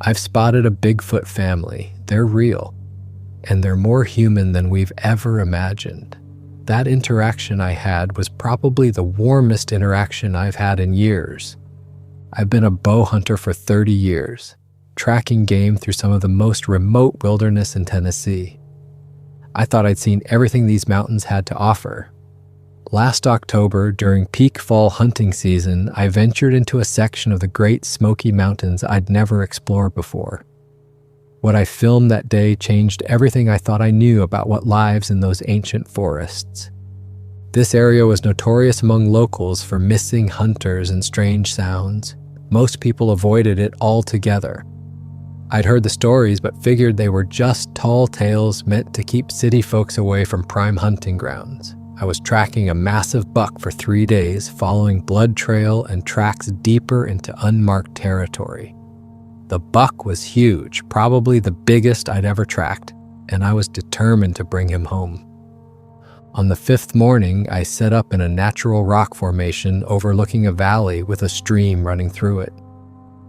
I've spotted a Bigfoot family. They're real, and they're more human than we've ever imagined. That interaction I had was probably the warmest interaction I've had in years. I've been a bow hunter for 30 years, tracking game through some of the most remote wilderness in Tennessee. I thought I'd seen everything these mountains had to offer. Last October, during peak fall hunting season, I ventured into a section of the Great Smoky Mountains I'd never explored before. What I filmed that day changed everything I thought I knew about what lives in those ancient forests. This area was notorious among locals for missing hunters and strange sounds. Most people avoided it altogether. I'd heard the stories but figured they were just tall tales meant to keep city folks away from prime hunting grounds. I was tracking a massive buck for 3 days, following blood trail and tracks deeper into unmarked territory. The buck was huge, probably the biggest I'd ever tracked, and I was determined to bring him home. On the 5th morning, I set up in a natural rock formation overlooking a valley with a stream running through it.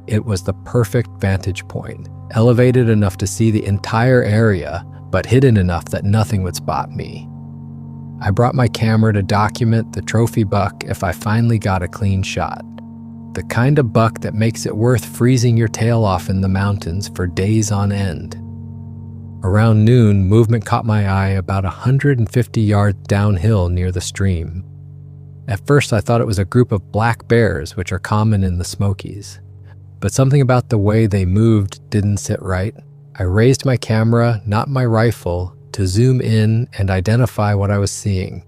It was the perfect vantage point, elevated enough to see the entire area, but hidden enough that nothing would spot me. I brought my camera to document the trophy buck if I finally got a clean shot. The kind of buck that makes it worth freezing your tail off in the mountains for days on end. Around noon, movement caught my eye about 150 yards downhill near the stream. At first, I thought it was a group of black bears, which are common in the Smokies. But something about the way they moved didn't sit right. I raised my camera, not my rifle, to zoom in and identify what I was seeing.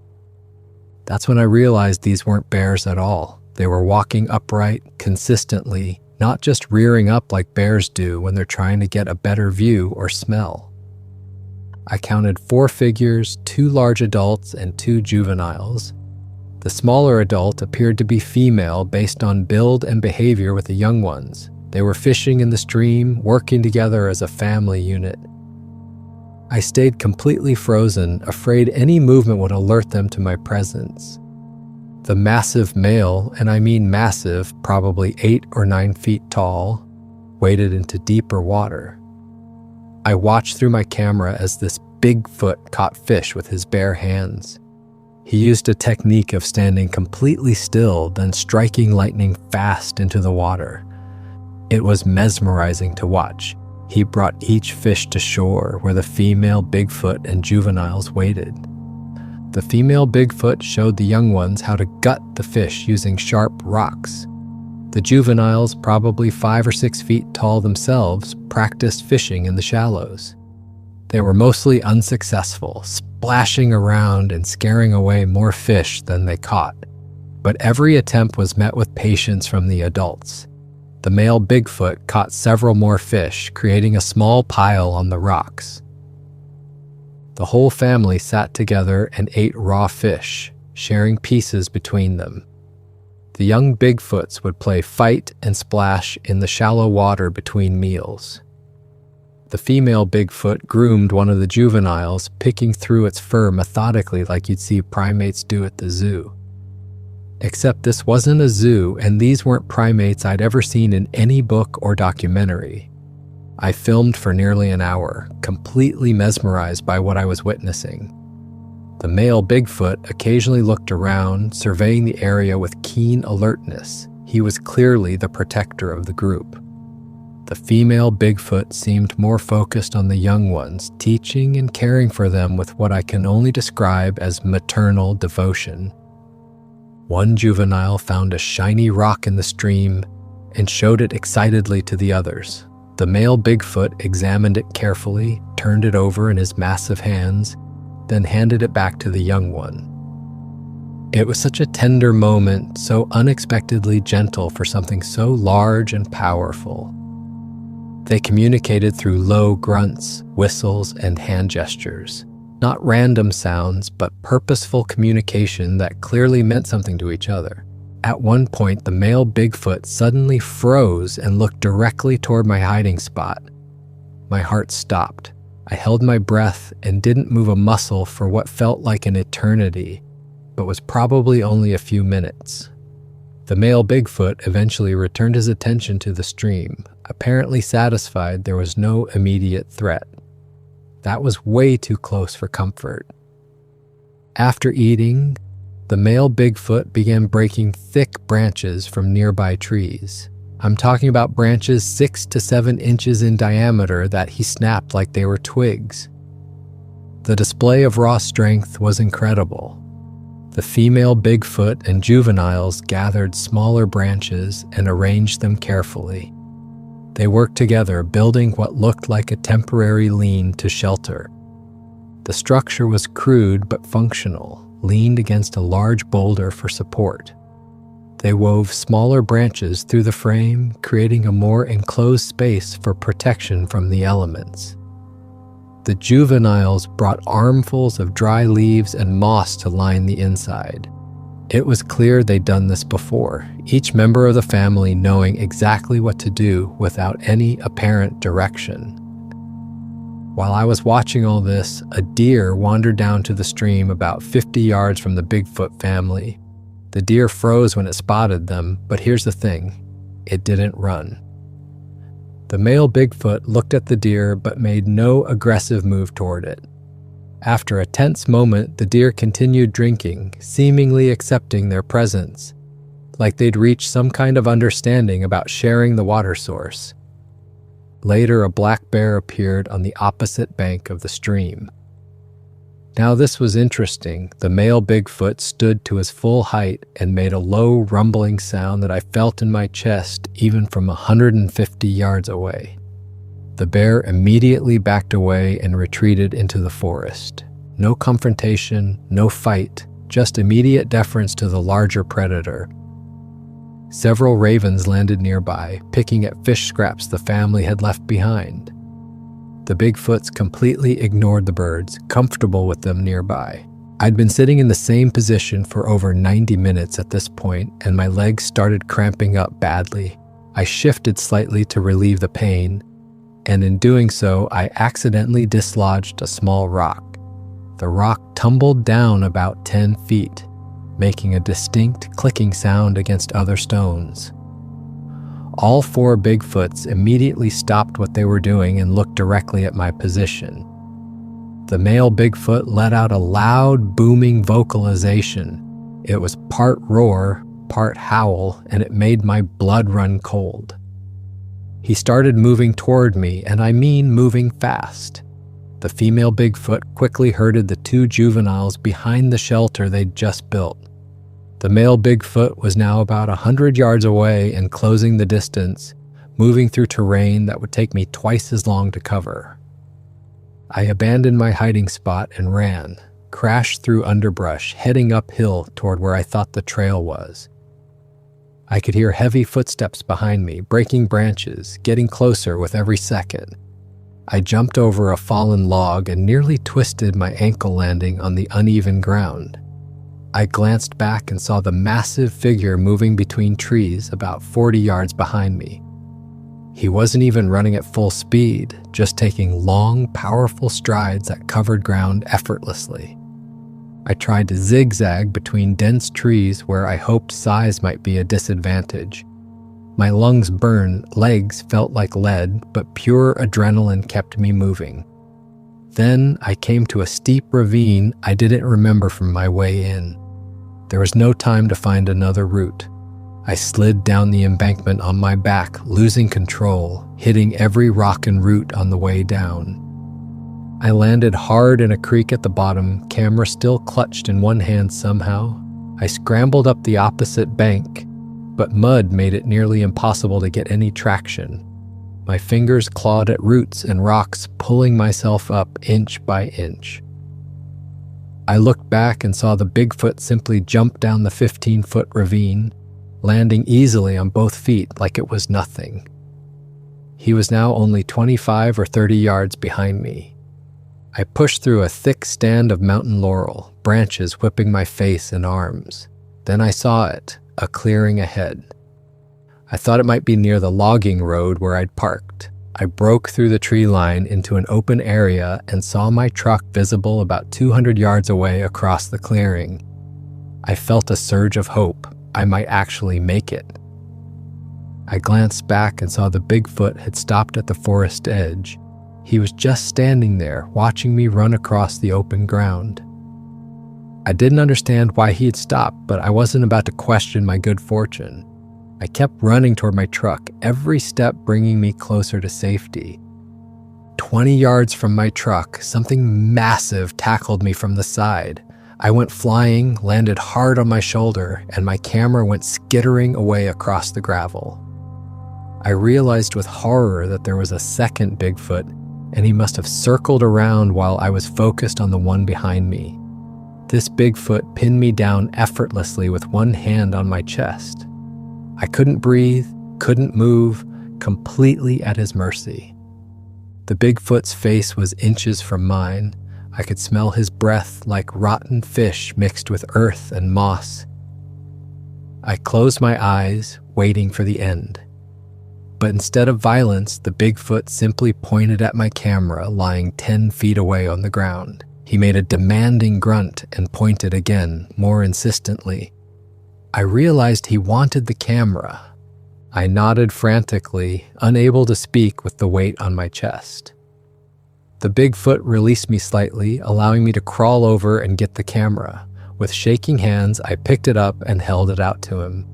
That's when I realized these weren't bears at all. They were walking upright, consistently, not just rearing up like bears do when they're trying to get a better view or smell. I counted 4 figures, 2 large adults and 2 juveniles. The smaller adult appeared to be female based on build and behavior with the young ones. They were fishing in the stream, working together as a family unit. I stayed completely frozen, afraid any movement would alert them to my presence. The massive male, and I mean massive, probably 8 or 9 feet tall, waded into deeper water. I watched through my camera as this Bigfoot caught fish with his bare hands. He used a technique of standing completely still, then striking lightning fast into the water. It was mesmerizing to watch. He brought each fish to shore where the female Bigfoot and juveniles waited. The female Bigfoot showed the young ones how to gut the fish using sharp rocks. The juveniles, probably 5 or 6 feet tall themselves, practiced fishing in the shallows. They were mostly unsuccessful, splashing around and scaring away more fish than they caught. But every attempt was met with patience from the adults. The male Bigfoot caught several more fish, creating a small pile on the rocks. The whole family sat together and ate raw fish, sharing pieces between them. The young Bigfoots would play fight and splash in the shallow water between meals. The female Bigfoot groomed one of the juveniles, picking through its fur methodically like you'd see primates do at the zoo. Except this wasn't a zoo, and these weren't primates I'd ever seen in any book or documentary. I filmed for nearly an hour, completely mesmerized by what I was witnessing. The male Bigfoot occasionally looked around, surveying the area with keen alertness. He was clearly the protector of the group. The female Bigfoot seemed more focused on the young ones, teaching and caring for them with what I can only describe as maternal devotion. One juvenile found a shiny rock in the stream and showed it excitedly to the others. The male Bigfoot examined it carefully, turned it over in his massive hands, then handed it back to the young one. It was such a tender moment, so unexpectedly gentle for something so large and powerful. They communicated through low grunts, whistles, and hand gestures. Not random sounds, but purposeful communication that clearly meant something to each other. At one point, the male Bigfoot suddenly froze and looked directly toward my hiding spot. My heart stopped. I held my breath and didn't move a muscle for what felt like an eternity, but was probably only a few minutes. The male Bigfoot eventually returned his attention to the stream, apparently satisfied there was no immediate threat. That was way too close for comfort. After eating, the male Bigfoot began breaking thick branches from nearby trees. I'm talking about branches 6 to 7 inches in diameter that he snapped like they were twigs. The display of raw strength was incredible. The female Bigfoot and juveniles gathered smaller branches and arranged them carefully. They worked together, building what looked like a temporary lean to shelter. The structure was crude but functional, leaned against a large boulder for support. They wove smaller branches through the frame, creating a more enclosed space for protection from the elements. The juveniles brought armfuls of dry leaves and moss to line the inside. It was clear they'd done this before, each member of the family knowing exactly what to do without any apparent direction. While I was watching all this, a deer wandered down to the stream about 50 yards from the Bigfoot family. The deer froze when it spotted them, but here's the thing, it didn't run. The male Bigfoot looked at the deer but made no aggressive move toward it. After a tense moment, the deer continued drinking, seemingly accepting their presence, like they'd reached some kind of understanding about sharing the water source. Later, a black bear appeared on the opposite bank of the stream. Now this was interesting. The male Bigfoot stood to his full height and made a low rumbling sound that I felt in my chest even from 150 yards away. The bear immediately backed away and retreated into the forest. No confrontation, no fight, just immediate deference to the larger predator. Several ravens landed nearby, picking at fish scraps the family had left behind. The Bigfoots completely ignored the birds, comfortable with them nearby. I'd been sitting in the same position for over 90 minutes at this point, and my legs started cramping up badly. I shifted slightly to relieve the pain, and in doing so, I accidentally dislodged a small rock. The rock tumbled down about 10 feet, making a distinct clicking sound against other stones. All 4 Bigfoots immediately stopped what they were doing and looked directly at my position. The male Bigfoot let out a loud, booming vocalization. It was part roar, part howl, and it made my blood run cold. He started moving toward me, and I mean moving fast. The female Bigfoot quickly herded the 2 juveniles behind the shelter they'd just built. The male Bigfoot was now about 100 yards away and closing the distance, moving through terrain that would take me twice as long to cover. I abandoned my hiding spot and ran, crashed through underbrush, heading uphill toward where I thought the trail was. I could hear heavy footsteps behind me, breaking branches, getting closer with every second. I jumped over a fallen log and nearly twisted my ankle landing on the uneven ground. I glanced back and saw the massive figure moving between trees about 40 yards behind me. He wasn't even running at full speed, just taking long, powerful strides that covered ground effortlessly. I tried to zigzag between dense trees where I hoped size might be a disadvantage. My lungs burned, legs felt like lead, but pure adrenaline kept me moving. Then I came to a steep ravine I didn't remember from my way in. There was no time to find another route. I slid down the embankment on my back, losing control, hitting every rock and root on the way down. I landed hard in a creek at the bottom, camera still clutched in one hand somehow. I scrambled up the opposite bank, but mud made it nearly impossible to get any traction. My fingers clawed at roots and rocks, pulling myself up inch by inch. I looked back and saw the Bigfoot simply jump down the 15-foot ravine, landing easily on both feet like it was nothing. He was now only 25 or 30 yards behind me. I pushed through a thick stand of mountain laurel, branches whipping my face and arms. Then I saw it, a clearing ahead. I thought it might be near the logging road where I'd parked. I broke through the tree line into an open area and saw my truck visible about 200 yards away across the clearing. I felt a surge of hope. I might actually make it. I glanced back and saw the Bigfoot had stopped at the forest edge. He was just standing there, watching me run across the open ground. I didn't understand why he had stopped, but I wasn't about to question my good fortune. I kept running toward my truck, every step bringing me closer to safety. 20 yards from my truck, something massive tackled me from the side. I went flying, landed hard on my shoulder, and my camera went skittering away across the gravel. I realized with horror that there was a second Bigfoot, and he must have circled around while I was focused on the one behind me. This Bigfoot pinned me down effortlessly with one hand on my chest. I couldn't breathe, couldn't move, completely at his mercy. The Bigfoot's face was inches from mine. I could smell his breath like rotten fish mixed with earth and moss. I closed my eyes, waiting for the end. But instead of violence, the Bigfoot simply pointed at my camera lying 10 feet away on the ground. He made a demanding grunt and pointed again, more insistently. I realized he wanted the camera. I nodded frantically, unable to speak with the weight on my chest. The Bigfoot released me slightly, allowing me to crawl over and get the camera. With shaking hands, I picked it up and held it out to him.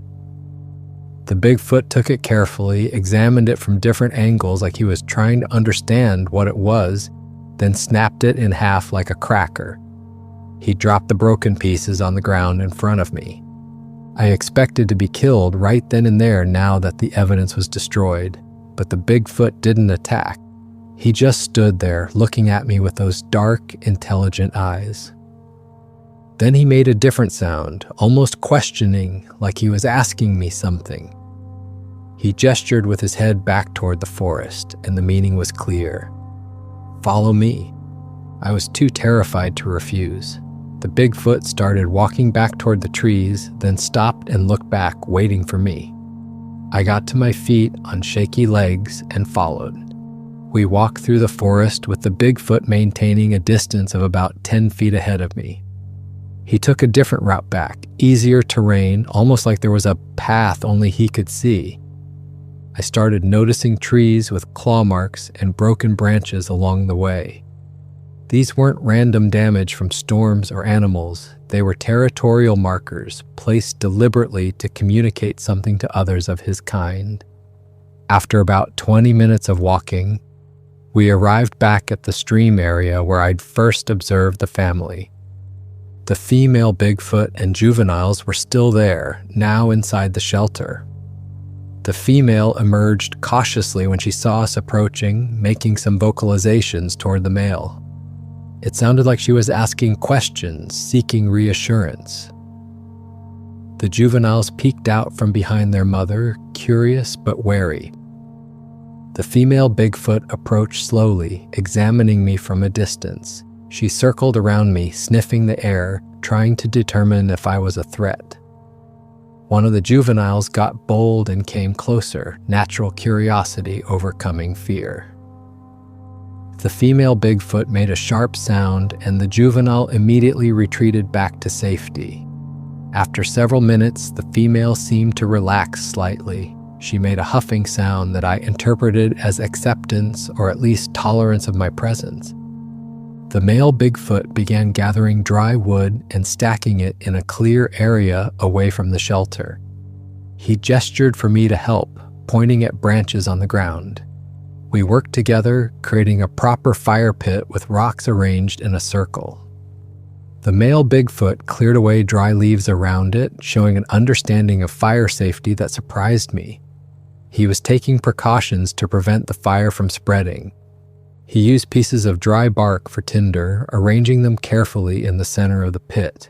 The Bigfoot took it carefully, examined it from different angles like he was trying to understand what it was, then snapped it in half like a cracker. He dropped the broken pieces on the ground in front of me. I expected to be killed right then and there now that the evidence was destroyed, but the Bigfoot didn't attack. He just stood there looking at me with those dark, intelligent eyes. Then he made a different sound, almost questioning, like he was asking me something. He gestured with his head back toward the forest, and the meaning was clear. Follow me. I was too terrified to refuse. The Bigfoot started walking back toward the trees, then stopped and looked back, waiting for me. I got to my feet on shaky legs and followed. We walked through the forest with the Bigfoot maintaining a distance of about 10 feet ahead of me. He took a different route back, easier terrain, almost like there was a path only he could see. I started noticing trees with claw marks and broken branches along the way. These weren't random damage from storms or animals. They were territorial markers placed deliberately to communicate something to others of his kind. After about 20 minutes of walking, we arrived back at the stream area where I'd first observed the family. The female Bigfoot and juveniles were still there, now inside the shelter. The female emerged cautiously when she saw us approaching, making some vocalizations toward the male. It sounded like she was asking questions, seeking reassurance. The juveniles peeked out from behind their mother, curious but wary. The female Bigfoot approached slowly, examining me from a distance. She circled around me, sniffing the air, trying to determine if I was a threat. One of the juveniles got bold and came closer, natural curiosity overcoming fear. The female Bigfoot made a sharp sound, and the juvenile immediately retreated back to safety. After several minutes, the female seemed to relax slightly. She made a huffing sound that I interpreted as acceptance or at least tolerance of my presence. The male Bigfoot began gathering dry wood and stacking it in a clear area away from the shelter. He gestured for me to help, pointing at branches on the ground. We worked together, creating a proper fire pit with rocks arranged in a circle. The male Bigfoot cleared away dry leaves around it, showing an understanding of fire safety that surprised me. He was taking precautions to prevent the fire from spreading. He used pieces of dry bark for tinder, arranging them carefully in the center of the pit.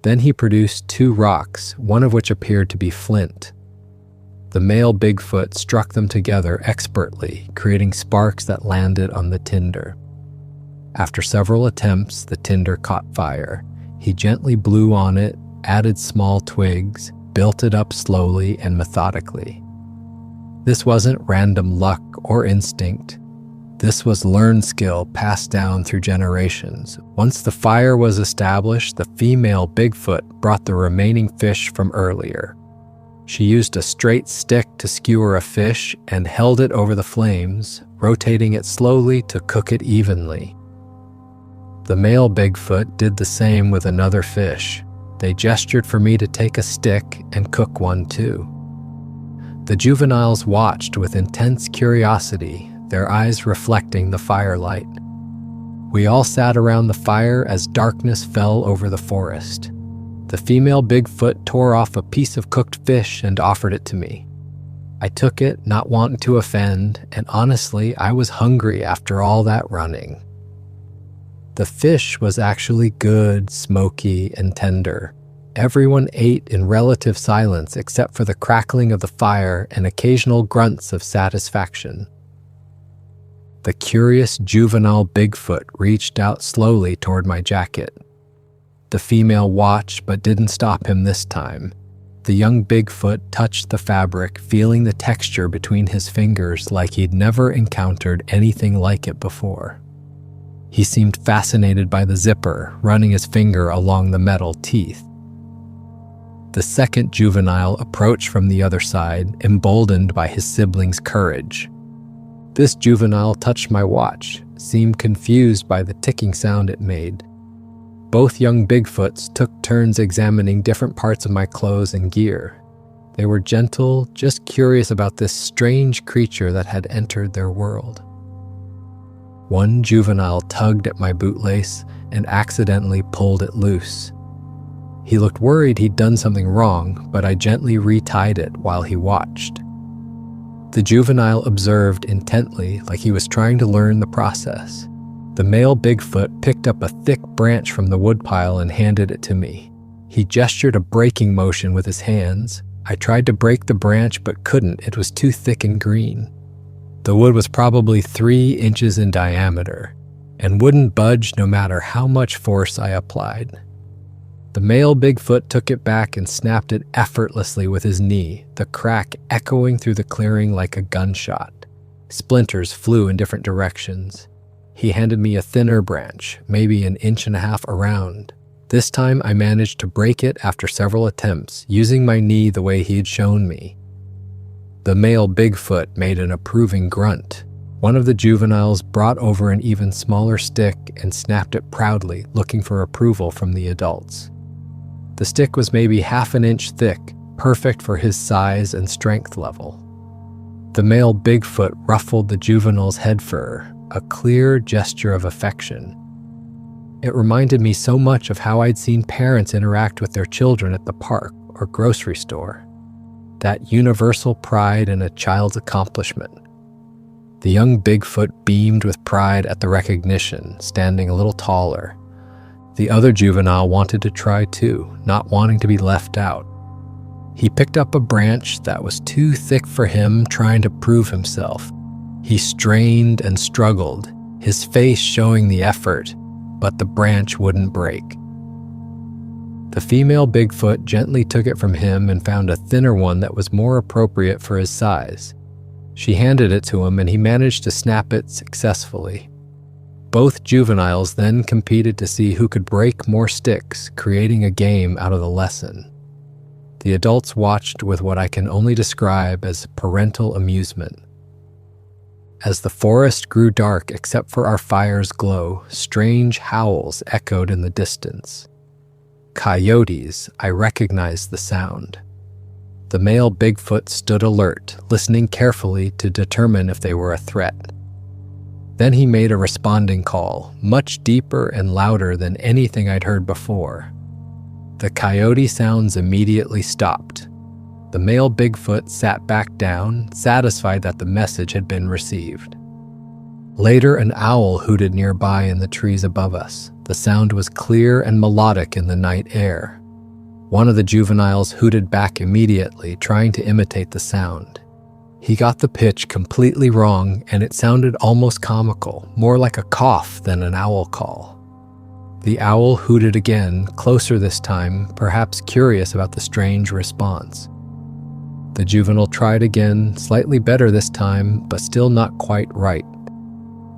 Then he produced 2 rocks, one of which appeared to be flint. The male Bigfoot struck them together expertly, creating sparks that landed on the tinder. After several attempts, the tinder caught fire. He gently blew on it, added small twigs, built it up slowly and methodically. This wasn't random luck or instinct. This was learned skill passed down through generations. Once the fire was established, the female Bigfoot brought the remaining fish from earlier. She used a straight stick to skewer a fish and held it over the flames, rotating it slowly to cook it evenly. The male Bigfoot did the same with another fish. They gestured for me to take a stick and cook one too. The juveniles watched with intense curiosity, their eyes reflecting the firelight. We all sat around the fire as darkness fell over the forest. The female Bigfoot tore off a piece of cooked fish and offered it to me. I took it, not wanting to offend, and honestly, I was hungry after all that running. The fish was actually good, smoky, and tender. Everyone ate in relative silence except for the crackling of the fire and occasional grunts of satisfaction. The curious juvenile Bigfoot reached out slowly toward my jacket. The female watched but didn't stop him this time. The young Bigfoot touched the fabric, feeling the texture between his fingers like he'd never encountered anything like it before. He seemed fascinated by the zipper, running his finger along the metal teeth. The second juvenile approached from the other side, emboldened by his sibling's courage. This juvenile touched my watch, seemed confused by the ticking sound it made. Both young Bigfoots took turns examining different parts of my clothes and gear. They were gentle, just curious about this strange creature that had entered their world. One juvenile tugged at my bootlace and accidentally pulled it loose. He looked worried he'd done something wrong, but I gently retied it while he watched. The juvenile observed intently, like he was trying to learn the process. The male Bigfoot picked up a thick branch from the woodpile and handed it to me. He gestured a breaking motion with his hands. I tried to break the branch but couldn't, it was too thick and green. The wood was probably 3 inches in diameter and wouldn't budge no matter how much force I applied. The male Bigfoot took it back and snapped it effortlessly with his knee, the crack echoing through the clearing like a gunshot. Splinters flew in different directions. He handed me a thinner branch, maybe 1.5 inches around. This time I managed to break it after several attempts, using my knee the way he had shown me. The male Bigfoot made an approving grunt. One of the juveniles brought over an even smaller stick and snapped it proudly, looking for approval from the adults. The stick was maybe 1/2 inch thick, perfect for his size and strength level. The male Bigfoot ruffled the juvenile's head fur, a clear gesture of affection. It reminded me so much of how I'd seen parents interact with their children at the park or grocery store. That universal pride in a child's accomplishment. The young Bigfoot beamed with pride at the recognition, standing a little taller. The other juvenile wanted to try too, not wanting to be left out. He picked up a branch that was too thick for him, trying to prove himself. He strained and struggled, his face showing the effort, but the branch wouldn't break. The female Bigfoot gently took it from him and found a thinner one that was more appropriate for his size. She handed it to him and he managed to snap it successfully. Both juveniles then competed to see who could break more sticks, creating a game out of the lesson. The adults watched with what I can only describe as parental amusement. As the forest grew dark except for our fire's glow, strange howls echoed in the distance. Coyotes, I recognized the sound. The male Bigfoot stood alert, listening carefully to determine if they were a threat. Then he made a responding call, much deeper and louder than anything I'd heard before. The coyote sounds immediately stopped. The male Bigfoot sat back down, satisfied that the message had been received. Later, an owl hooted nearby in the trees above us. The sound was clear and melodic in the night air. One of the juveniles hooted back immediately, trying to imitate the sound. He got the pitch completely wrong, and it sounded almost comical, more like a cough than an owl call. The owl hooted again, closer this time, perhaps curious about the strange response. The juvenile tried again, slightly better this time, but still not quite right.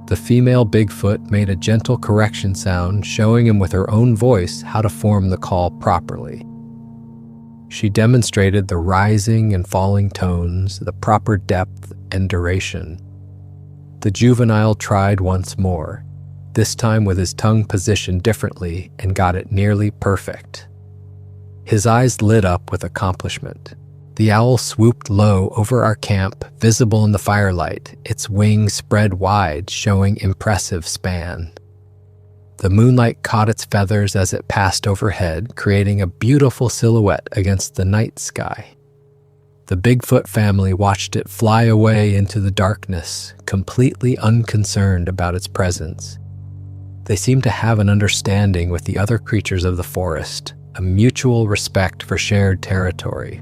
The female Bigfoot made a gentle correction sound, showing him with her own voice how to form the call properly. She demonstrated the rising and falling tones, the proper depth and duration. The juvenile tried once more, this time with his tongue positioned differently, and got it nearly perfect. His eyes lit up with accomplishment. The owl swooped low over our camp, visible in the firelight, its wings spread wide, showing impressive span. The moonlight caught its feathers as it passed overhead, creating a beautiful silhouette against the night sky. The Bigfoot family watched it fly away into the darkness, completely unconcerned about its presence. They seemed to have an understanding with the other creatures of the forest, a mutual respect for shared territory.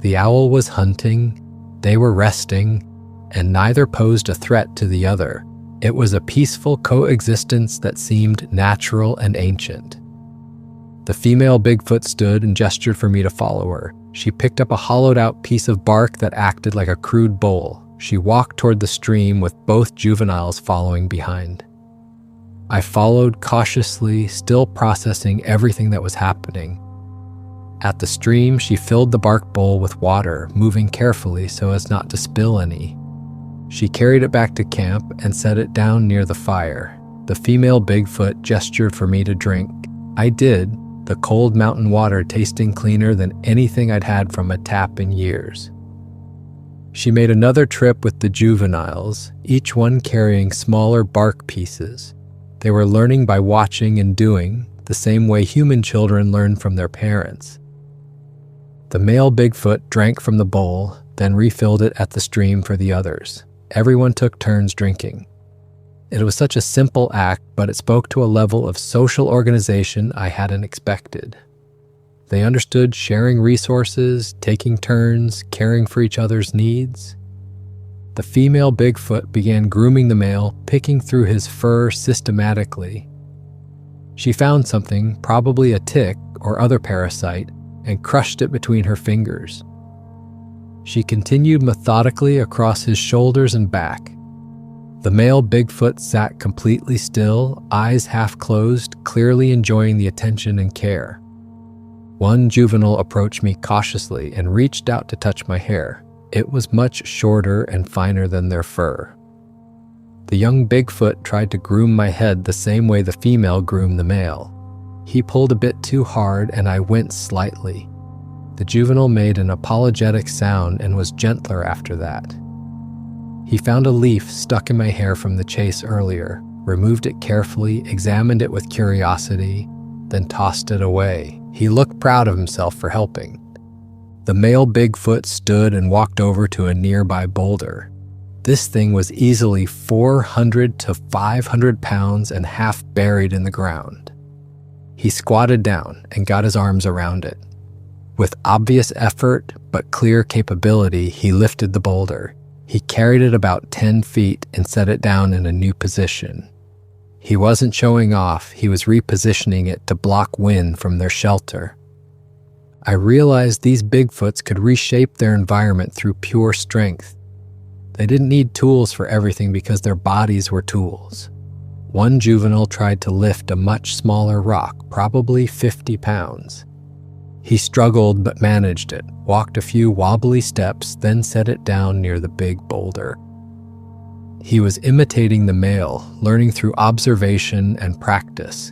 The owl was hunting, they were resting, and neither posed a threat to the other. It was a peaceful coexistence that seemed natural and ancient. The female Bigfoot stood and gestured for me to follow her. She picked up a hollowed-out piece of bark that acted like a crude bowl. She walked toward the stream with both juveniles following behind. I followed cautiously, still processing everything that was happening. At the stream, she filled the bark bowl with water, moving carefully so as not to spill any. She carried it back to camp and set it down near the fire. The female Bigfoot gestured for me to drink. I did, the cold mountain water tasting cleaner than anything I'd had from a tap in years. She made another trip with the juveniles, each one carrying smaller bark pieces. They were learning by watching and doing, the same way human children learn from their parents. The male Bigfoot drank from the bowl, then refilled it at the stream for the others. Everyone took turns drinking. It was such a simple act, but it spoke to a level of social organization I hadn't expected. They understood sharing resources, taking turns, caring for each other's needs. The female Bigfoot began grooming the male, picking through his fur systematically. She found something, probably a tick or other parasite, and crushed it between her fingers. She continued methodically across his shoulders and back. The male Bigfoot sat completely still, eyes half closed, clearly enjoying the attention and care. One juvenile approached me cautiously and reached out to touch my hair. It was much shorter and finer than their fur. The young Bigfoot tried to groom my head the same way the female groomed the male. He pulled a bit too hard and I winced slightly. The juvenile made an apologetic sound and was gentler after that. He found a leaf stuck in my hair from the chase earlier, removed it carefully, examined it with curiosity, then tossed it away. He looked proud of himself for helping. The male Bigfoot stood and walked over to a nearby boulder. This thing was easily 400 to 500 pounds and half buried in the ground. He squatted down and got his arms around it. With obvious effort but clear capability, he lifted the boulder. He carried it about 10 feet and set it down in a new position. He wasn't showing off, he was repositioning it to block wind from their shelter. I realized these Bigfoots could reshape their environment through pure strength. They didn't need tools for everything because their bodies were tools. One juvenile tried to lift a much smaller rock, probably 50 pounds. He struggled but managed it, walked a few wobbly steps, then set it down near the big boulder. He was imitating the male, learning through observation and practice.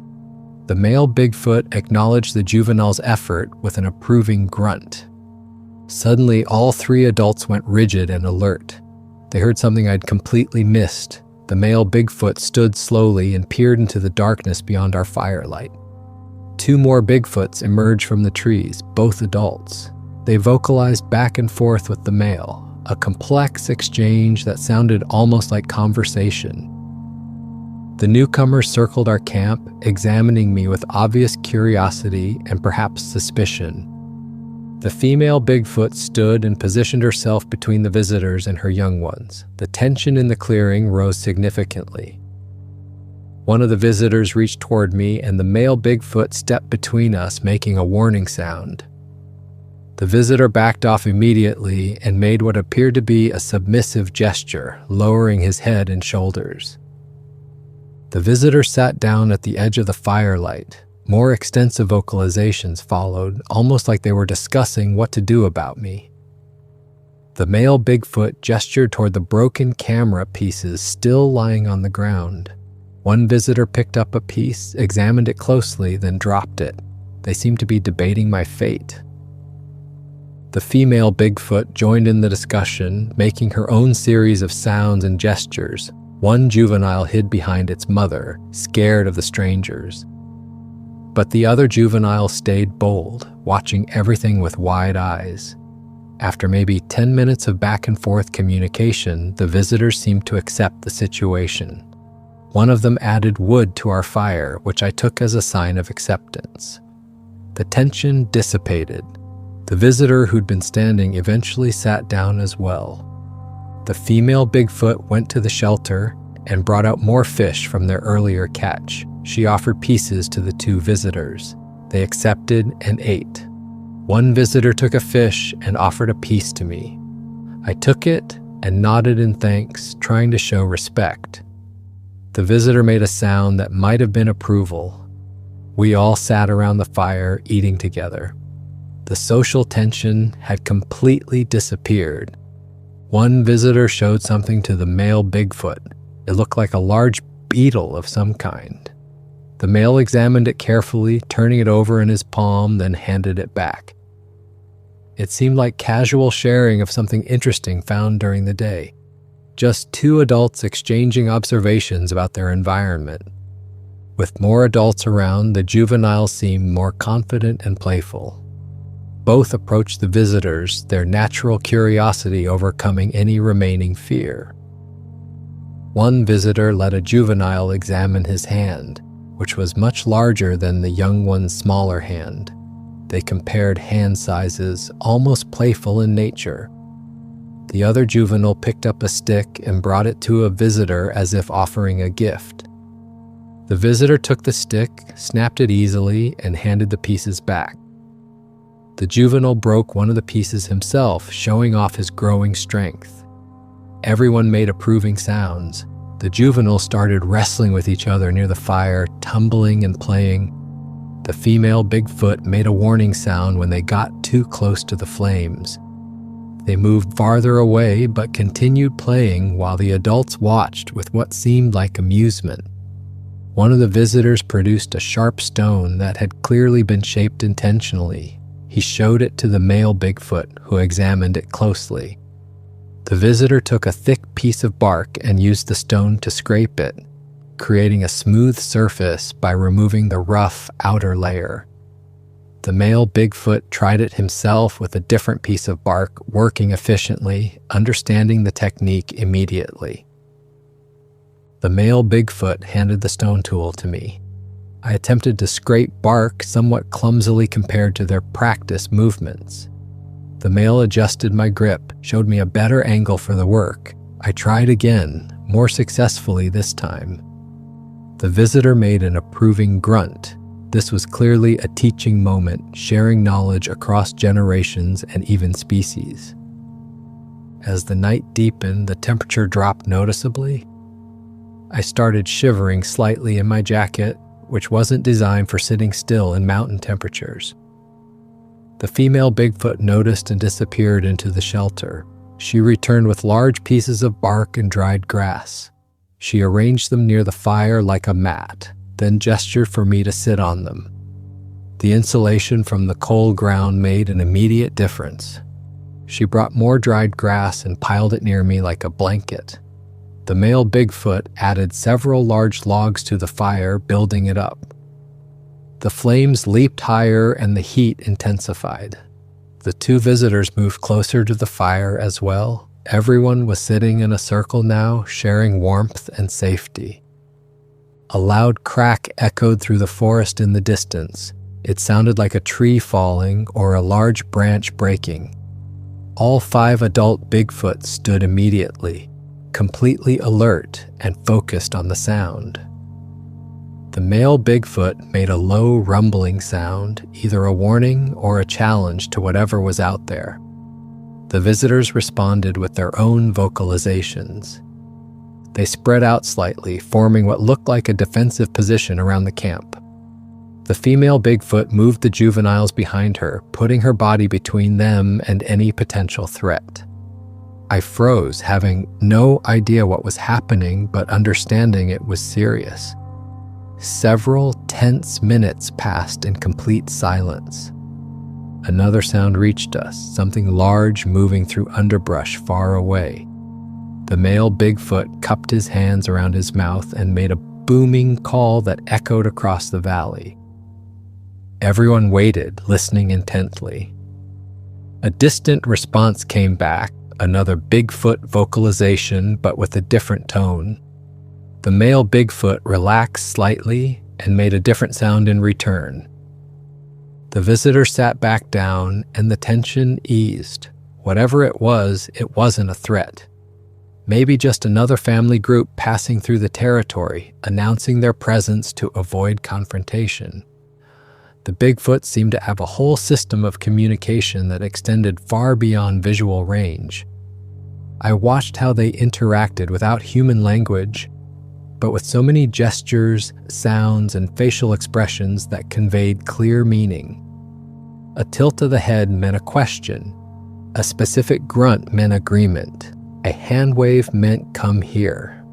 The male Bigfoot acknowledged the juvenile's effort with an approving grunt. Suddenly, all three adults went rigid and alert. They heard something I'd completely missed. The male Bigfoot stood slowly and peered into the darkness beyond our firelight. Two more Bigfoots emerged from the trees, both adults. They vocalized back and forth with the male, a complex exchange that sounded almost like conversation. The newcomers circled our camp, examining me with obvious curiosity and perhaps suspicion. The female Bigfoot stood and positioned herself between the visitors and her young ones. The tension in the clearing rose significantly. One of the visitors reached toward me, and the male Bigfoot stepped between us, making a warning sound. The visitor backed off immediately and made what appeared to be a submissive gesture, lowering his head and shoulders. The visitor sat down at the edge of the firelight. More extensive vocalizations followed, almost like they were discussing what to do about me. The male Bigfoot gestured toward the broken camera pieces still lying on the ground. One visitor picked up a piece, examined it closely, then dropped it. They seemed to be debating my fate. The female Bigfoot joined in the discussion, making her own series of sounds and gestures. One juvenile hid behind its mother, scared of the strangers. But the other juvenile stayed bold, watching everything with wide eyes. After maybe 10 minutes of back and forth communication, the visitors seemed to accept the situation. One of them added wood to our fire, which I took as a sign of acceptance. The tension dissipated. The visitor who'd been standing eventually sat down as well. The female Bigfoot went to the shelter and brought out more fish from their earlier catch. She offered pieces to the two visitors. They accepted and ate. One visitor took a fish and offered a piece to me. I took it and nodded in thanks, trying to show respect. The visitor made a sound that might have been approval. We all sat around the fire, eating together. The social tension had completely disappeared. One visitor showed something to the male Bigfoot. It looked like a large beetle of some kind. The male examined it carefully, turning it over in his palm, then handed it back. It seemed like casual sharing of something interesting found during the day. Just two adults exchanging observations about their environment. With more adults around, the juveniles seemed more confident and playful. Both approached the visitors, their natural curiosity overcoming any remaining fear. One visitor let a juvenile examine his hand, which was much larger than the young one's smaller hand. They compared hand sizes, almost playful in nature. The other juvenile picked up a stick and brought it to a visitor as if offering a gift. The visitor took the stick, snapped it easily, and handed the pieces back. The juvenile broke one of the pieces himself, showing off his growing strength. Everyone made approving sounds. The juveniles started wrestling with each other near the fire, tumbling and playing. The female Bigfoot made a warning sound when they got too close to the flames. They moved farther away but continued playing while the adults watched with what seemed like amusement. One of the visitors produced a sharp stone that had clearly been shaped intentionally. He showed it to the male Bigfoot, who examined it closely. The visitor took a thick piece of bark and used the stone to scrape it, creating a smooth surface by removing the rough outer layer. The male Bigfoot tried it himself with a different piece of bark, working efficiently, understanding the technique immediately. The male Bigfoot handed the stone tool to me. I attempted to scrape bark somewhat clumsily compared to their practice movements. The male adjusted my grip, showed me a better angle for the work. I tried again, more successfully this time. The visitor made an approving grunt. This was clearly a teaching moment, sharing knowledge across generations and even species. As the night deepened, the temperature dropped noticeably. I started shivering slightly in my jacket, which wasn't designed for sitting still in mountain temperatures. The female Bigfoot noticed and disappeared into the shelter. She returned with large pieces of bark and dried grass. She arranged them near the fire like a mat, then gestured for me to sit on them. The insulation from the cold ground made an immediate difference. She brought more dried grass and piled it near me like a blanket. The male Bigfoot added several large logs to the fire, building it up. The flames leaped higher and the heat intensified. The two visitors moved closer to the fire as well. Everyone was sitting in a circle now, sharing warmth and safety. A loud crack echoed through the forest in the distance. It sounded like a tree falling or a large branch breaking. All 5 adult Bigfoot stood immediately, completely alert and focused on the sound. The The male Bigfoot made a low rumbling sound, either a warning or a challenge to whatever was out there. The visitors responded with their own vocalizations. They spread out slightly, forming what looked like a defensive position around the camp. The female Bigfoot moved the juveniles behind her, putting her body between them and any potential threat. I froze, having no idea what was happening, but understanding it was serious. Several tense minutes passed in complete silence. Another sound reached us, something large moving through underbrush far away. The male Bigfoot cupped his hands around his mouth and made a booming call that echoed across the valley. Everyone waited, listening intently. A distant response came back, another Bigfoot vocalization, but with a different tone. The male Bigfoot relaxed slightly and made a different sound in return. The visitor sat back down and the tension eased. Whatever it wasn't a threat. Maybe just another family group passing through the territory, announcing their presence to avoid confrontation. The Bigfoot seemed to have a whole system of communication that extended far beyond visual range. I watched how they interacted without human language, but with so many gestures, sounds, and facial expressions that conveyed clear meaning. A tilt of the head meant a question. A specific grunt meant agreement. A hand wave meant come here.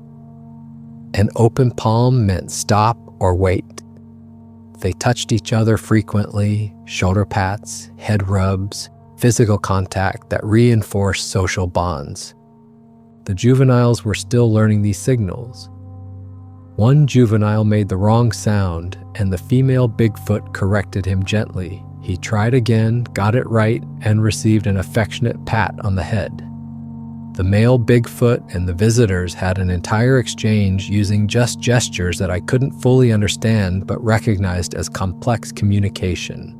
An open palm meant stop or wait. They touched each other frequently, shoulder pats, head rubs, physical contact that reinforced social bonds. The juveniles were still learning these signals. One juvenile made the wrong sound, and the female Bigfoot corrected him gently. He tried again, got it right, and received an affectionate pat on the head. The male Bigfoot and the visitors had an entire exchange using just gestures that I couldn't fully understand but recognized as complex communication.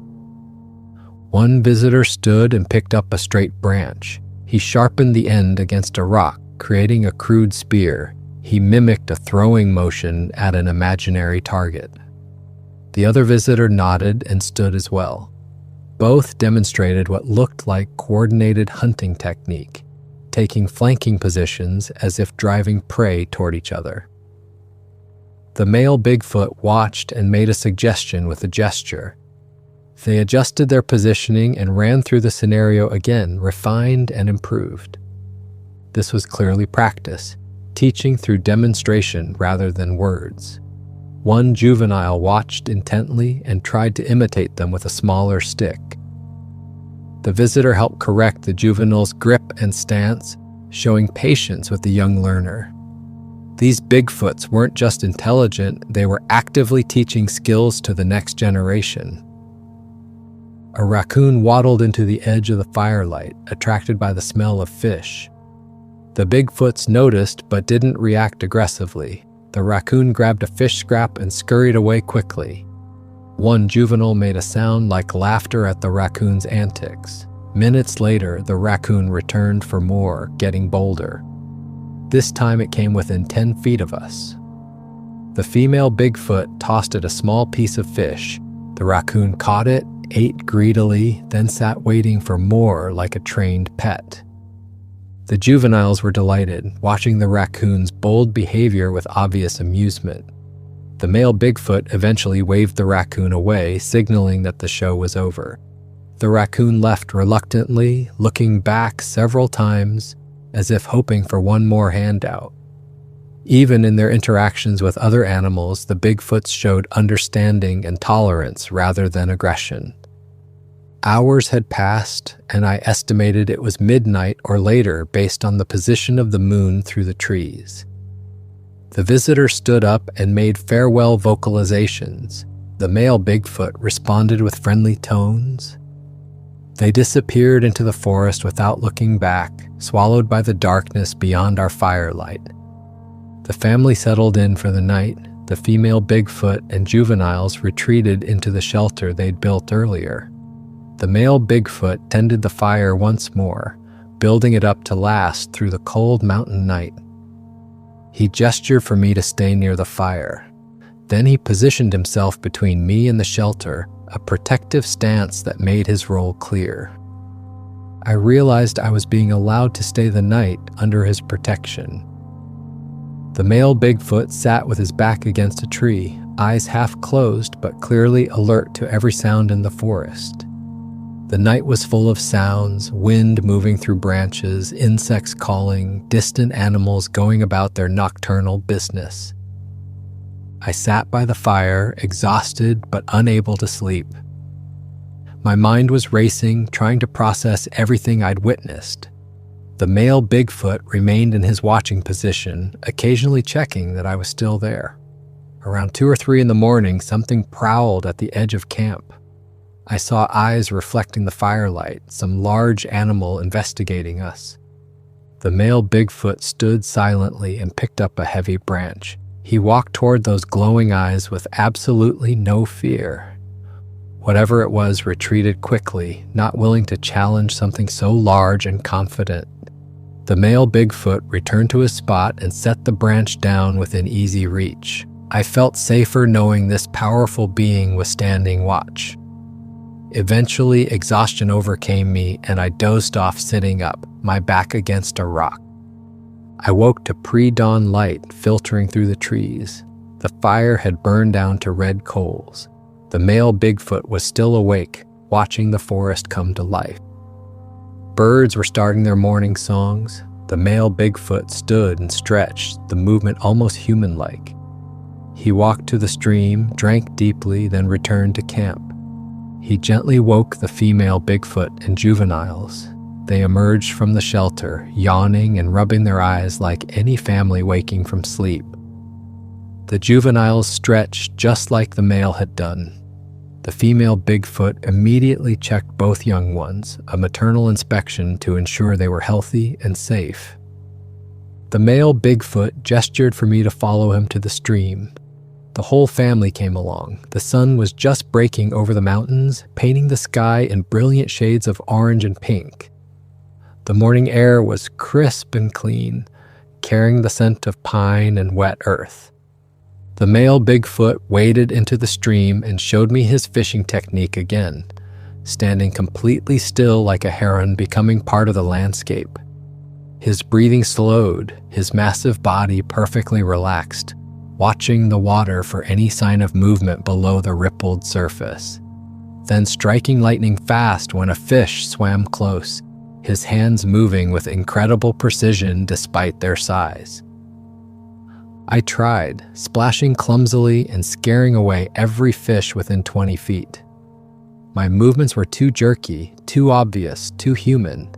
One visitor stood and picked up a straight branch. He sharpened the end against a rock, creating a crude spear. He mimicked a throwing motion at an imaginary target. The other visitor nodded and stood as well. Both demonstrated what looked like coordinated hunting technique, taking flanking positions as if driving prey toward each other. The male Bigfoot watched and made a suggestion with a gesture. They adjusted their positioning and ran through the scenario again, refined and improved. This was clearly practice, teaching through demonstration rather than words. One juvenile watched intently and tried to imitate them with a smaller stick. The visitor helped correct the juvenile's grip and stance, showing patience with the young learner. These Bigfoots weren't just intelligent, they were actively teaching skills to the next generation. A raccoon waddled into the edge of the firelight, attracted by the smell of fish. The Bigfoots noticed but didn't react aggressively. The raccoon grabbed a fish scrap and scurried away quickly. One juvenile made a sound like laughter at the raccoon's antics. Minutes later, the raccoon returned for more, getting bolder. This time it came within 10 feet of us. The female Bigfoot tossed it a small piece of fish. The raccoon caught it, ate greedily, then sat waiting for more like a trained pet. The juveniles were delighted, watching the raccoon's bold behavior with obvious amusement. The male Bigfoot eventually waved the raccoon away, signaling that the show was over. The raccoon left reluctantly, looking back several times, as if hoping for one more handout. Even in their interactions with other animals, the Bigfoots showed understanding and tolerance rather than aggression. Hours had passed, and I estimated it was midnight or later based on the position of the moon through the trees. The visitor stood up and made farewell vocalizations. The male Bigfoot responded with friendly tones. They disappeared into the forest without looking back, swallowed by the darkness beyond our firelight. The family settled in for the night. The female Bigfoot and juveniles retreated into the shelter they'd built earlier. The male Bigfoot tended the fire once more, building it up to last through the cold mountain night. He gestured for me to stay near the fire. Then he positioned himself between me and the shelter, a protective stance that made his role clear. I realized I was being allowed to stay the night under his protection. The male Bigfoot sat with his back against a tree, eyes half closed but clearly alert to every sound in the forest. The night was full of sounds, wind moving through branches, insects calling, distant animals going about their nocturnal business. I sat by the fire, exhausted but unable to sleep. My mind was racing, trying to process everything I'd witnessed. The male Bigfoot remained in his watching position, occasionally checking that I was still there. Around 2 or 3 in the morning, something prowled at the edge of camp. I saw eyes reflecting the firelight, some large animal investigating us. The male Bigfoot stood silently and picked up a heavy branch. He walked toward those glowing eyes with absolutely no fear. Whatever it was retreated quickly, not willing to challenge something so large and confident. The male Bigfoot returned to his spot and set the branch down within easy reach. I felt safer knowing this powerful being was standing watch. Eventually, exhaustion overcame me and I dozed off sitting up, my back against a rock. I woke to pre-dawn light filtering through the trees. The fire had burned down to red coals. The male Bigfoot was still awake, watching the forest come to life. Birds were starting their morning songs. The male Bigfoot stood and stretched, the movement almost human-like. He walked to the stream, drank deeply, then returned to camp. He gently woke the female Bigfoot and juveniles. They emerged from the shelter, yawning and rubbing their eyes like any family waking from sleep. The juveniles stretched just like the male had done. The female Bigfoot immediately checked both young ones, a maternal inspection to ensure they were healthy and safe. The male Bigfoot gestured for me to follow him to the stream. The whole family came along. The sun was just breaking over the mountains, painting the sky in brilliant shades of orange and pink. The morning air was crisp and clean, carrying the scent of pine and wet earth. The male Bigfoot waded into the stream and showed me his fishing technique again, standing completely still like a heron, becoming part of the landscape. His breathing slowed, his massive body perfectly relaxed, watching the water for any sign of movement below the rippled surface. Then striking lightning fast when a fish swam close, his hands moving with incredible precision despite their size. I tried, splashing clumsily and scaring away every fish within 20 feet. My movements were too jerky, too obvious, too human.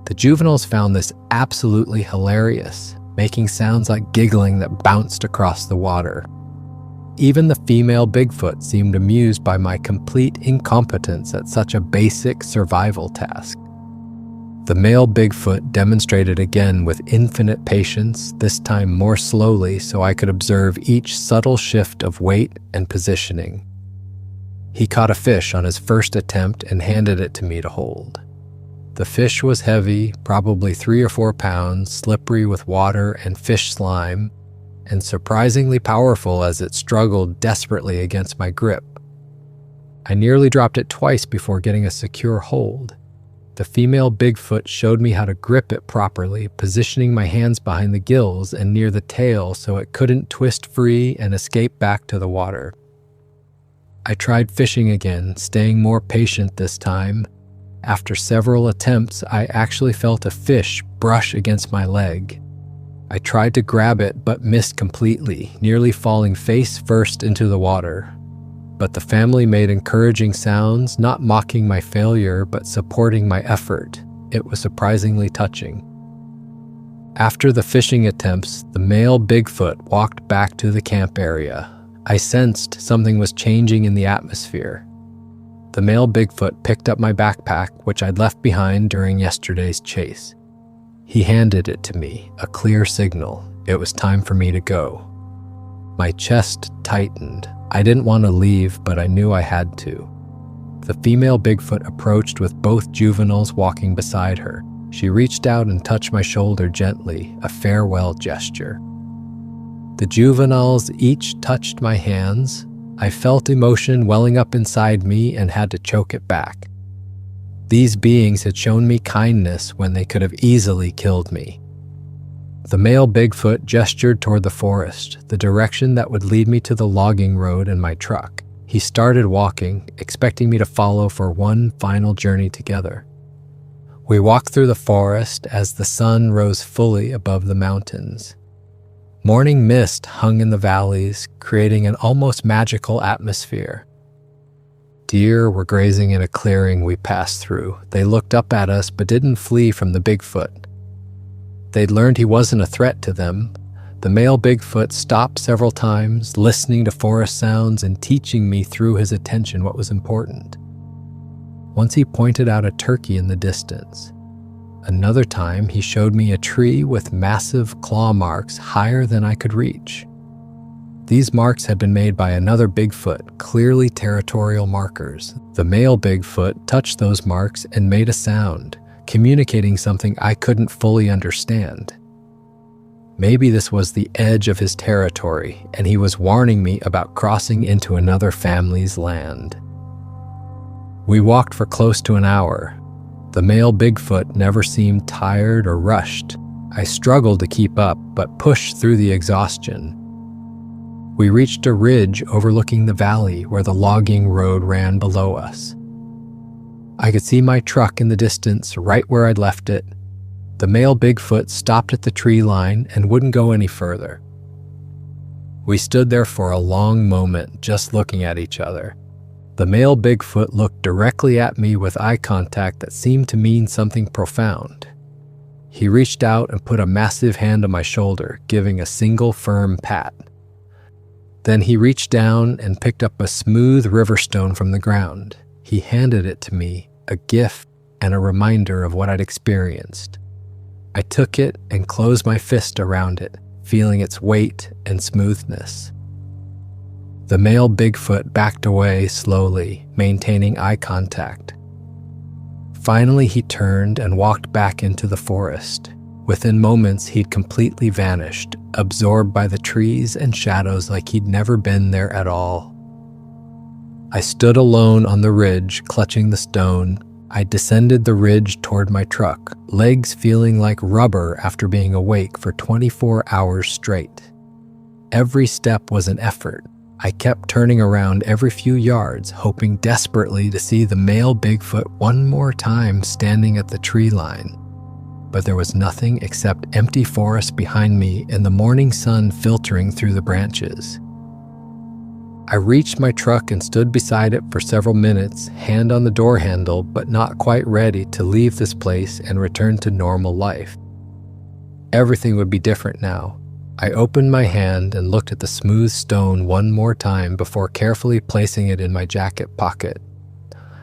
The juveniles found this absolutely hilarious, making sounds like giggling that bounced across the water. Even the female Bigfoot seemed amused by my complete incompetence at such a basic survival task. The male Bigfoot demonstrated again with infinite patience, this time more slowly so I could observe each subtle shift of weight and positioning. He caught a fish on his first attempt and handed it to me to hold. The fish was heavy, probably 3 or 4 pounds, slippery with water and fish slime, and surprisingly powerful as it struggled desperately against my grip. I nearly dropped it twice before getting a secure hold. The female Bigfoot showed me how to grip it properly, positioning my hands behind the gills and near the tail so it couldn't twist free and escape back to the water. I tried fishing again, staying more patient this time. After several attempts, I actually felt a fish brush against my leg. I tried to grab it but missed completely, nearly falling face first into the water. But the family made encouraging sounds, not mocking my failure, but supporting my effort. It was surprisingly touching. After the fishing attempts, the male Bigfoot walked back to the camp area. I sensed something was changing in the atmosphere. The male Bigfoot picked up my backpack, which I'd left behind during yesterday's chase. He handed it to me, a clear signal. It was time for me to go. My chest tightened. I didn't want to leave, but I knew I had to. The female Bigfoot approached with both juveniles walking beside her. She reached out and touched my shoulder gently, a farewell gesture. The juveniles each touched my hands. I felt emotion welling up inside me and had to choke it back. These beings had shown me kindness when they could have easily killed me. The male Bigfoot gestured toward the forest, the direction that would lead me to the logging road and my truck. He started walking, expecting me to follow for one final journey together. We walked through the forest as the sun rose fully above the mountains. Morning mist hung in the valleys, creating an almost magical atmosphere. Deer were grazing in a clearing we passed through. They looked up at us but didn't flee from the Bigfoot. They'd learned he wasn't a threat to them. The male Bigfoot stopped several times, listening to forest sounds and teaching me through his attention what was important. Once he pointed out a turkey in the distance. Another time, he showed me a tree with massive claw marks higher than I could reach. These marks had been made by another Bigfoot, clearly territorial markers. The male Bigfoot touched those marks and made a sound, communicating something I couldn't fully understand. Maybe this was the edge of his territory, and he was warning me about crossing into another family's land. We walked for close to an hour. The male Bigfoot never seemed tired or rushed. I struggled to keep up, but pushed through the exhaustion. We reached a ridge overlooking the valley where the logging road ran below us. I could see my truck in the distance, right where I'd left it. The male Bigfoot stopped at the tree line and wouldn't go any further. We stood there for a long moment, just looking at each other. The male Bigfoot looked directly at me with eye contact that seemed to mean something profound. He reached out and put a massive hand on my shoulder, giving a single firm pat. Then he reached down and picked up a smooth river stone from the ground. He handed it to me, a gift and a reminder of what I'd experienced. I took it and closed my fist around it, feeling its weight and smoothness. The male Bigfoot backed away slowly, maintaining eye contact. Finally, he turned and walked back into the forest. Within moments, he'd completely vanished, absorbed by the trees and shadows like he'd never been there at all. I stood alone on the ridge, clutching the stone. I descended the ridge toward my truck, legs feeling like rubber after being awake for 24 hours straight. Every step was an effort. I kept turning around every few yards, hoping desperately to see the male Bigfoot one more time standing at the tree line. But there was nothing except empty forest behind me and the morning sun filtering through the branches. I reached my truck and stood beside it for several minutes, hand on the door handle, but not quite ready to leave this place and return to normal life. Everything would be different now. I opened my hand and looked at the smooth stone one more time before carefully placing it in my jacket pocket.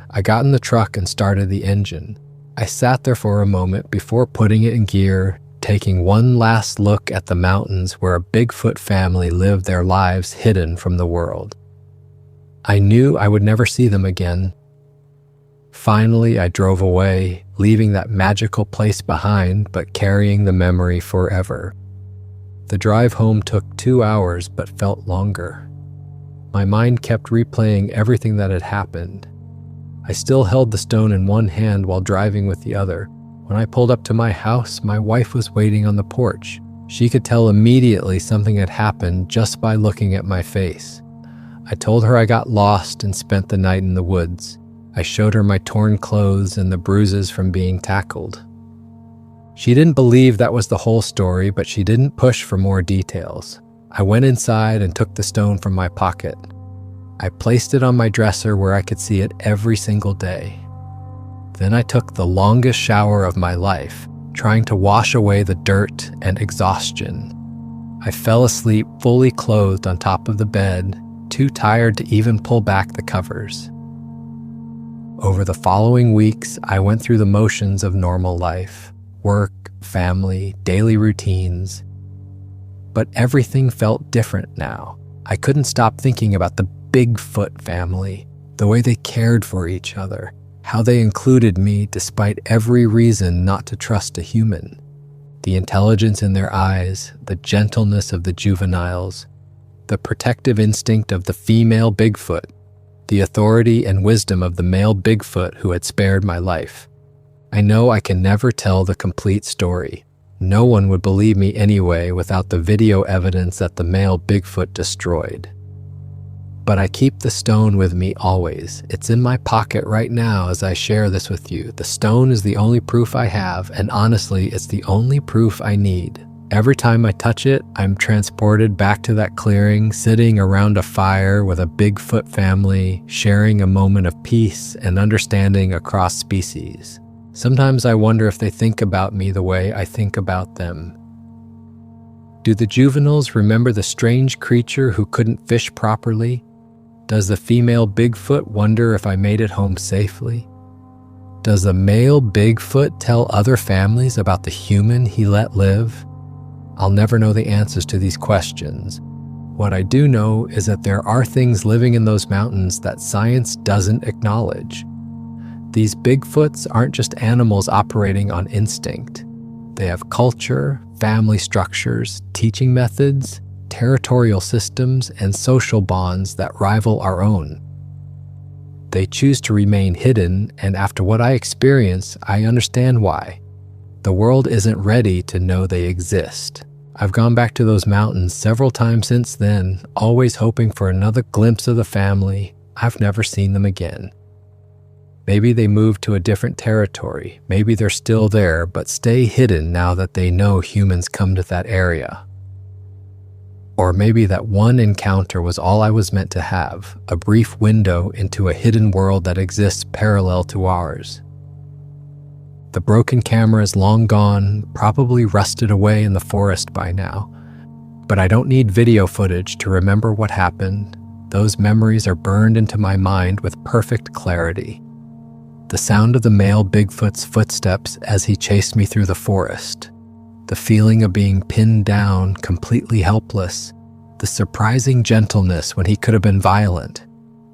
I got in the truck and started the engine. I sat there for a moment before putting it in gear, taking one last look at the mountains where a Bigfoot family lived their lives hidden from the world. I knew I would never see them again. Finally, I drove away, leaving that magical place behind, but carrying the memory forever. The drive home took 2 hours, but felt longer. My mind kept replaying everything that had happened. I still held the stone in one hand while driving with the other. When I pulled up to my house, my wife was waiting on the porch. She could tell immediately something had happened just by looking at my face. I told her I got lost and spent the night in the woods. I showed her my torn clothes and the bruises from being tackled. She didn't believe that was the whole story, but she didn't push for more details. I went inside and took the stone from my pocket. I placed it on my dresser where I could see it every single day. Then I took the longest shower of my life, trying to wash away the dirt and exhaustion. I fell asleep fully clothed on top of the bed, too tired to even pull back the covers. Over the following weeks, I went through the motions of normal life. Work, family, daily routines. But everything felt different now. I couldn't stop thinking about the Bigfoot family, the way they cared for each other, how they included me despite every reason not to trust a human. The intelligence in their eyes, the gentleness of the juveniles, the protective instinct of the female Bigfoot, the authority and wisdom of the male Bigfoot who had spared my life. I know I can never tell the complete story. No one would believe me anyway without the video evidence that the male Bigfoot destroyed. But I keep the stone with me always. It's in my pocket right now as I share this with you. The stone is the only proof I have, and honestly, it's the only proof I need. Every time I touch it, I'm transported back to that clearing, sitting around a fire with a Bigfoot family, sharing a moment of peace and understanding across species. Sometimes I wonder if they think about me the way I think about them. Do the juveniles remember the strange creature who couldn't fish properly? Does the female Bigfoot wonder if I made it home safely? Does the male Bigfoot tell other families about the human he let live? I'll never know the answers to these questions. What I do know is that there are things living in those mountains that science doesn't acknowledge. These Bigfoots aren't just animals operating on instinct. They have culture, family structures, teaching methods, territorial systems, and social bonds that rival our own. They choose to remain hidden, and after what I experience, I understand why. The world isn't ready to know they exist. I've gone back to those mountains several times since then, always hoping for another glimpse of the family. I've never seen them again. Maybe they moved to a different territory. Maybe they're still there, but stay hidden now that they know humans come to that area. Or maybe that one encounter was all I was meant to have, a brief window into a hidden world that exists parallel to ours. The broken camera is long gone, probably rusted away in the forest by now. But I don't need video footage to remember what happened. Those memories are burned into my mind with perfect clarity. The sound of the male Bigfoot's footsteps as he chased me through the forest. The feeling of being pinned down, completely helpless. The surprising gentleness when he could have been violent.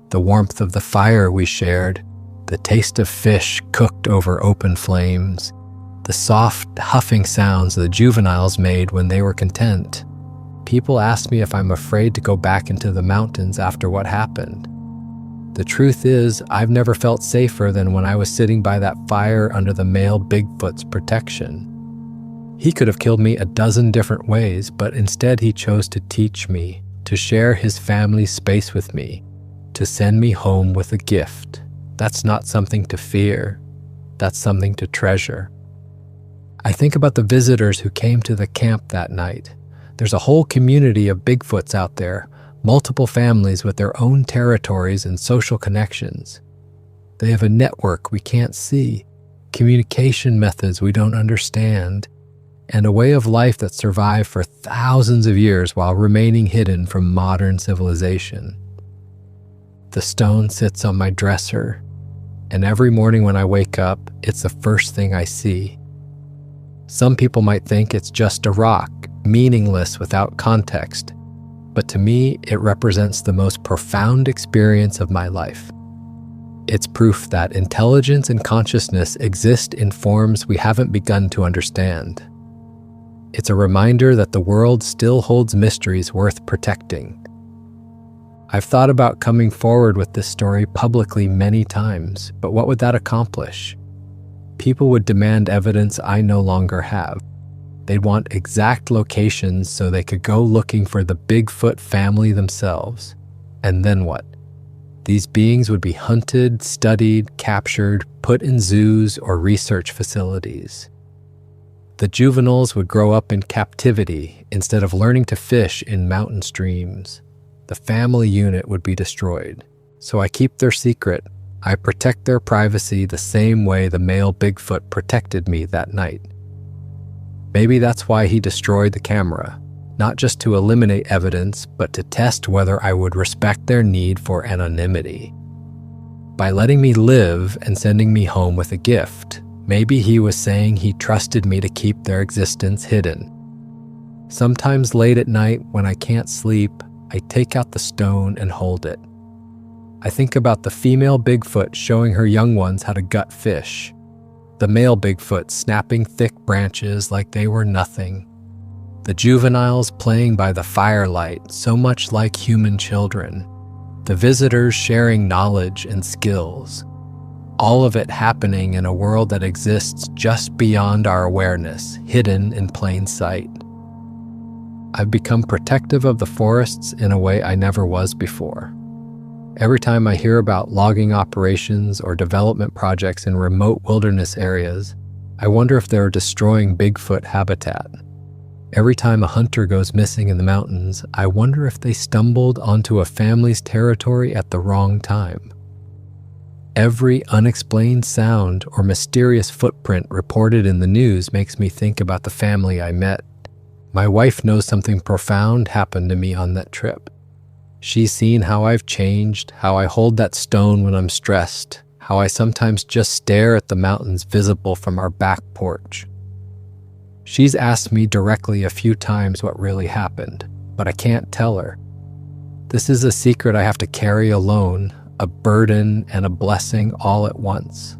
The warmth of the fire we shared. The taste of fish cooked over open flames, the soft, huffing sounds the juveniles made when they were content. People ask me if I'm afraid to go back into the mountains after what happened. The truth is, I've never felt safer than when I was sitting by that fire under the male Bigfoot's protection. He could have killed me a dozen different ways, but instead he chose to teach me, to share his family's space with me, to send me home with a gift. That's not something to fear. That's something to treasure. I think about the visitors who came to the camp that night. There's a whole community of Bigfoots out there, multiple families with their own territories and social connections. They have a network we can't see, communication methods we don't understand, and a way of life that survived for thousands of years while remaining hidden from modern civilization. The stone sits on my dresser, and every morning when I wake up, it's the first thing I see. Some people might think it's just a rock, meaningless without context, but to me, it represents the most profound experience of my life. It's proof that intelligence and consciousness exist in forms we haven't begun to understand. It's a reminder that the world still holds mysteries worth protecting. I've thought about coming forward with this story publicly many times, but what would that accomplish? People would demand evidence I no longer have. They'd want exact locations so they could go looking for the Bigfoot family themselves. And then what? These beings would be hunted, studied, captured, put in zoos or research facilities. The juveniles would grow up in captivity instead of learning to fish in mountain streams. The family unit would be destroyed. So I keep their secret. I protect their privacy the same way the male Bigfoot protected me that night. Maybe that's why he destroyed the camera, not just to eliminate evidence, but to test whether I would respect their need for anonymity. By letting me live and sending me home with a gift, maybe he was saying he trusted me to keep their existence hidden. Sometimes late at night when I can't sleep, I take out the stone and hold it. I think about the female Bigfoot showing her young ones how to gut fish. The male Bigfoot snapping thick branches like they were nothing. The juveniles playing by the firelight, so much like human children. The visitors sharing knowledge and skills. All of it happening in a world that exists just beyond our awareness, hidden in plain sight. I've become protective of the forests in a way I never was before. Every time I hear about logging operations or development projects in remote wilderness areas, I wonder if they're destroying Bigfoot habitat. Every time a hunter goes missing in the mountains, I wonder if they stumbled onto a family's territory at the wrong time. Every unexplained sound or mysterious footprint reported in the news makes me think about the family I met. My wife knows something profound happened to me on that trip. She's seen how I've changed, how I hold that stone when I'm stressed, how I sometimes just stare at the mountains visible from our back porch. She's asked me directly a few times what really happened, but I can't tell her. This is a secret I have to carry alone, a burden and a blessing all at once.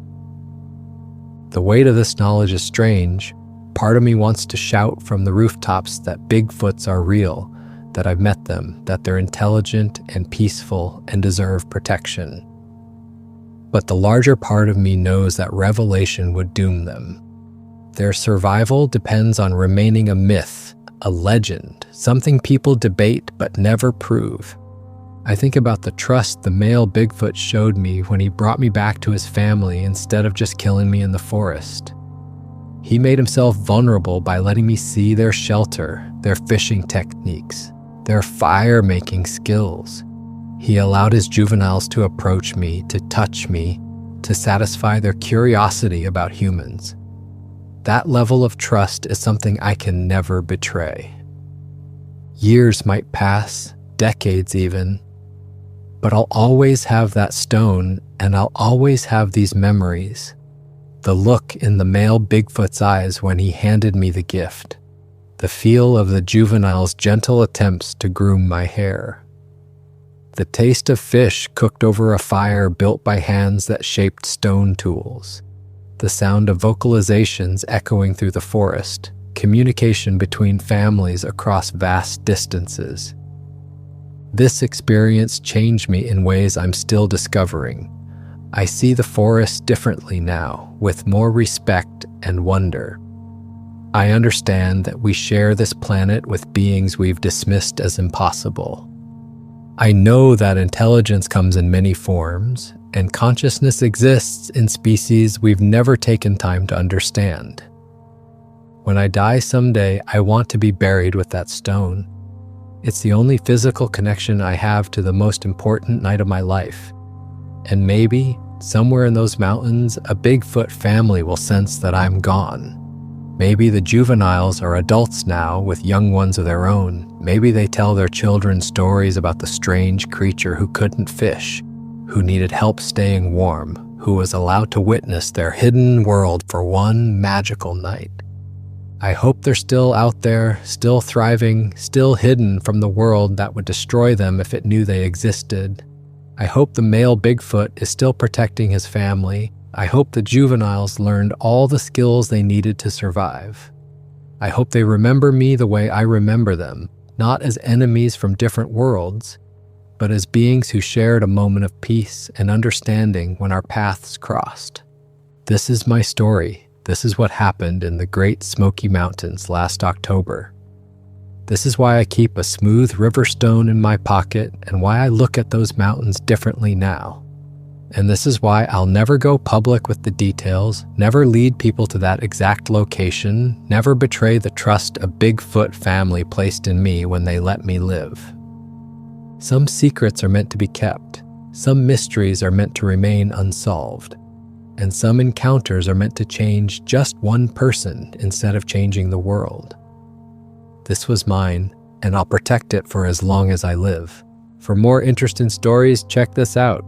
The weight of this knowledge is strange. Part of me wants to shout from the rooftops that Bigfoots are real, that I've met them, that they're intelligent and peaceful and deserve protection. But the larger part of me knows that revelation would doom them. Their survival depends on remaining a myth, a legend, something people debate but never prove. I think about the trust the male Bigfoot showed me when he brought me back to his family instead of just killing me in the forest. He made himself vulnerable by letting me see their shelter, their fishing techniques, their fire-making skills. He allowed his juveniles to approach me, to touch me, to satisfy their curiosity about humans. That level of trust is something I can never betray. Years might pass, decades even, but I'll always have that stone, and I'll always have these memories. The look in the male Bigfoot's eyes when he handed me the gift. The feel of the juvenile's gentle attempts to groom my hair. The taste of fish cooked over a fire built by hands that shaped stone tools. The sound of vocalizations echoing through the forest. Communication between families across vast distances. This experience changed me in ways I'm still discovering. I see the forest differently now, with more respect and wonder. I understand that we share this planet with beings we've dismissed as impossible. I know that intelligence comes in many forms, and consciousness exists in species we've never taken time to understand. When I die someday, I want to be buried with that stone. It's the only physical connection I have to the most important night of my life. And maybe, somewhere in those mountains, a Bigfoot family will sense that I'm gone. Maybe the juveniles are adults now with young ones of their own. Maybe they tell their children stories about the strange creature who couldn't fish, who needed help staying warm, who was allowed to witness their hidden world for one magical night. I hope they're still out there, still thriving, still hidden from the world that would destroy them if it knew they existed. I hope the male Bigfoot is still protecting his family. I hope the juveniles learned all the skills they needed to survive. I hope they remember me the way I remember them, not as enemies from different worlds, but as beings who shared a moment of peace and understanding when our paths crossed. This is my story. This is what happened in the Great Smoky Mountains last October. This is why I keep a smooth river stone in my pocket and why I look at those mountains differently now. And this is why I'll never go public with the details, never lead people to that exact location, never betray the trust a Bigfoot family placed in me when they let me live. Some secrets are meant to be kept, some mysteries are meant to remain unsolved, and some encounters are meant to change just one person instead of changing the world. This was mine, and I'll protect it for as long as I live. For more interesting stories, check this out.